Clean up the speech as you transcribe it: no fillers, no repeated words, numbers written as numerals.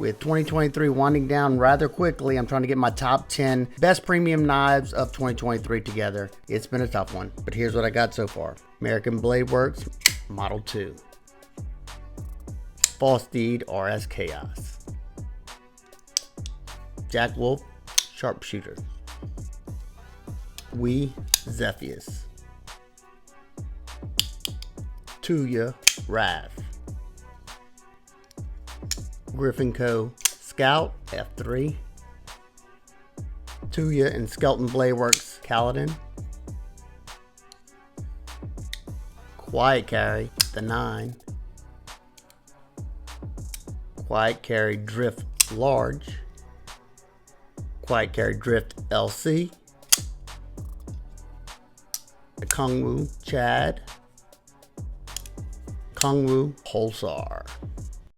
With 2023 winding down rather quickly, I'm trying to get my top 10 best premium knives of 2023 together. It's been a tough one, but here's what I got so far. American Blade Works Model 2. Fallsteed RS Chaos. Jack Wolf Sharpshooter. Zephyrs. Tuya Rav. Griffin Co. Scout F3. Tuya and Skelton Blade Works Kaladin. Quiet Carry the 9. Quiet Carry Drift Large. Quiet Carry Drift LC. The Kongwu Chad. Kongwu Pulsar.